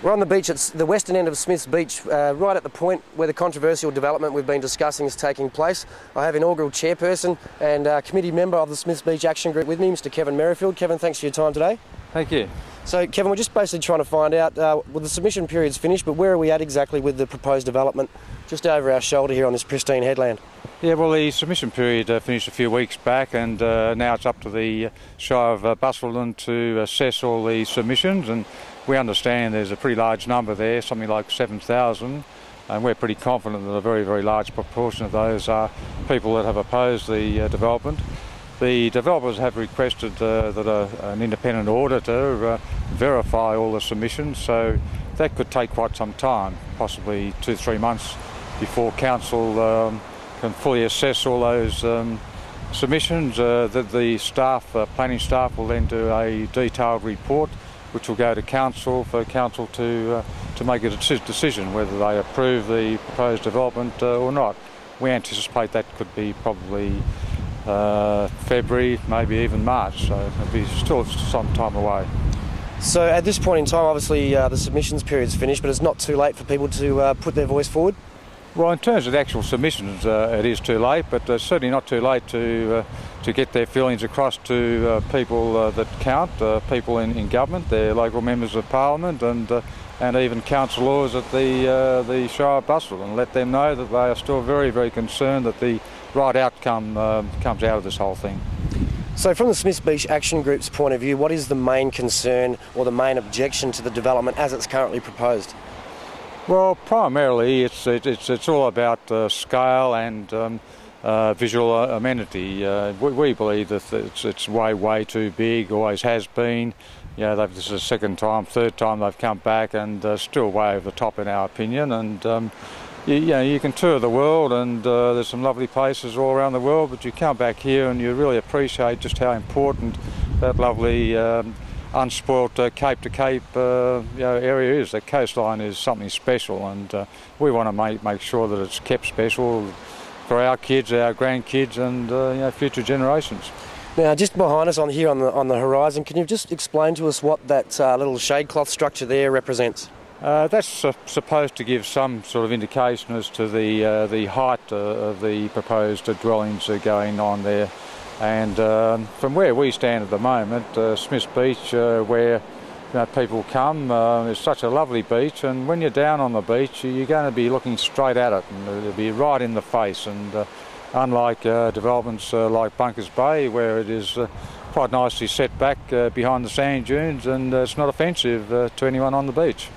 We're on the beach at the western end of Smiths Beach, right at the point where the controversial development we've been discussing is taking place. I have inaugural chairperson and committee member of the Smiths Beach Action Group with me, Mr. Kevin Merifield. Kevin, thanks for your time today. Thank you. So, Kevin, we're just basically trying to find out, well, the submission period's finished, but where are we at exactly with the proposed development just over our shoulder here on this pristine headland? Yeah, well, the submission period finished a few weeks back, and now it's up to the Shire of Busselton to assess all the submissions, and we understand there's a pretty large number there, something like 7,000, and we're pretty confident that a very, very large proportion of those are people that have opposed the development. The developers have requested that an independent auditor verify all the submissions, so that could take quite some time, possibly 2-3 months before council can fully assess all those submissions. The staff, planning staff, will then do a detailed report which will go to council for council to make a decision whether they approve the proposed development or not. We anticipate that could be probably February, maybe even March, so it'll be still some time away. So at this point in time, obviously the submissions period's finished, but it's not too late for people to put their voice forward? Well, in terms of the actual submissions, it is too late, but certainly not too late to get their feelings across to people that count, people in government, their local members of parliament, and even councillors at the Shire of Busselton, and let them know that they are still very, very concerned that the right outcome comes out of this whole thing. So from the Smiths Beach Action Group's point of view, what is the main concern or the main objection to the development as it's currently proposed? Well, primarily it's all about scale and visual amenity. We believe that it's way too big, always has been. You know, this is the second time, third time they've come back, and still way over the top in our opinion. And you can tour the world, and there's some lovely places all around the world, but you come back here and you really appreciate just how important that lovely unspoilt cape to cape area is. The coastline is something special, and we want to make sure that it's kept special for our kids, our grandkids, and future generations. Now, just behind us on the horizon, can you just explain to us what that little shade cloth structure there represents? That's supposed to give some sort of indication as to the height of the proposed dwellings going on there. And from where we stand at the moment, Smiths Beach, where people come, is such a lovely beach, and when you're down on the beach, you're going to be looking straight at it, and it'll be right in the face. And unlike developments like Bunkers Bay, where it is quite nicely set back behind the sand dunes, and it's not offensive to anyone on the beach.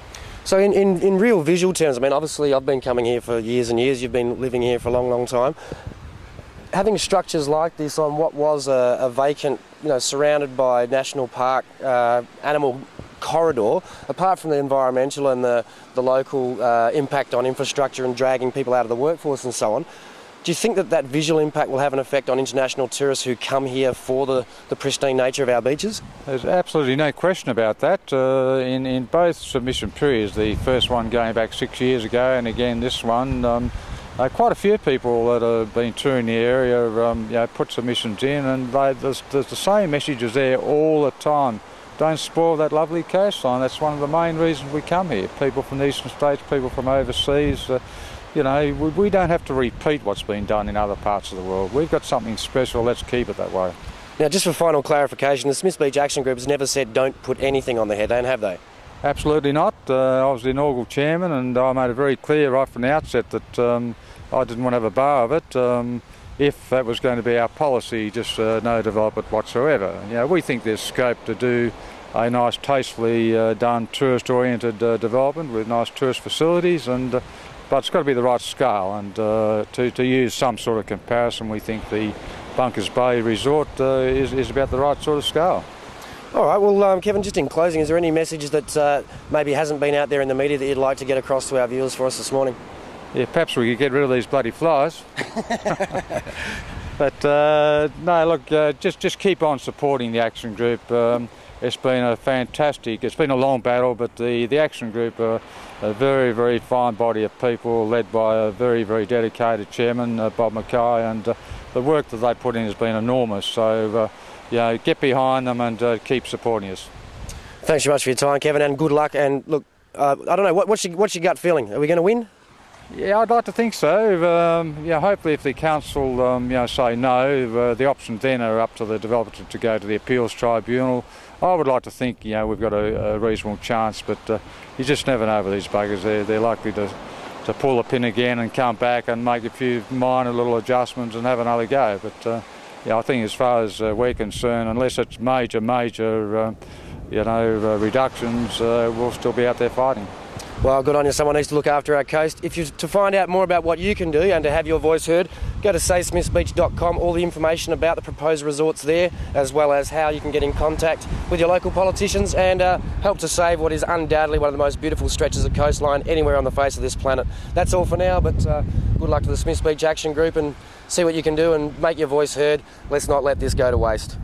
So in real visual terms, I mean, obviously I've been coming here for years and years, you've been living here for a long time. Having structures like this on what was a vacant, surrounded by national park animal corridor, apart from the environmental and the local impact on infrastructure and dragging people out of the workforce and so on, do you think that visual impact will have an effect on international tourists who come here for the pristine nature of our beaches? There's absolutely no question about that. In both submission periods, the first one going back 6 years ago and again this one, quite a few people that have been touring the area put submissions in, and there's the same messages there all the time. Don't spoil that lovely coastline. That's one of the main reasons we come here. People from the eastern states, people from overseas. We don't have to repeat what's been done in other parts of the world. We've got something special, let's keep it that way. Now, just for final clarification, the Smiths Beach Action Group has never said don't put anything on the headland, have they? Absolutely not. I was the inaugural chairman, and I made it very clear right from the outset that I didn't want to have a bar of it. If that was going to be our policy, just no development whatsoever. We think there's scope to do a nice, tastefully done tourist-oriented development with nice tourist facilities, but it's got to be the right scale, and to use some sort of comparison, we think the Bunkers Bay Resort is about the right sort of scale. All right, well, Kevin, just in closing, is there any message that maybe hasn't been out there in the media that you'd like to get across to our viewers for us this morning? Yeah, perhaps we could get rid of these bloody flies. But no, look, just keep on supporting the Action Group. It's been it's been a long battle, but the Action Group are a very, very fine body of people led by a very, very dedicated chairman, Bob Mackay, and the work that they put in has been enormous. So, get behind them and keep supporting us. Thanks very much for your time, Kevin, and good luck. And look, I don't know, what's your gut feeling? Are we going to win? Yeah, I'd like to think so. Yeah, hopefully if the council say no, the options then are up to the developer to go to the appeals tribunal. I would like to think we've got a reasonable chance, but you just never know with these buggers. They're likely to pull the pin again and come back and make a few minor little adjustments and have another go. But I think as far as we're concerned, unless it's major reductions, we'll still be out there fighting. Well, good on you. Someone needs to look after our coast. If you to find out more about what you can do and to have your voice heard, go to saysmithsbeach.com. All the information about the proposed resorts there, as well as how you can get in contact with your local politicians and help to save what is undoubtedly one of the most beautiful stretches of coastline anywhere on the face of this planet. That's all for now, but good luck to the Smiths Beach Action Group and see what you can do and make your voice heard. Let's not let this go to waste.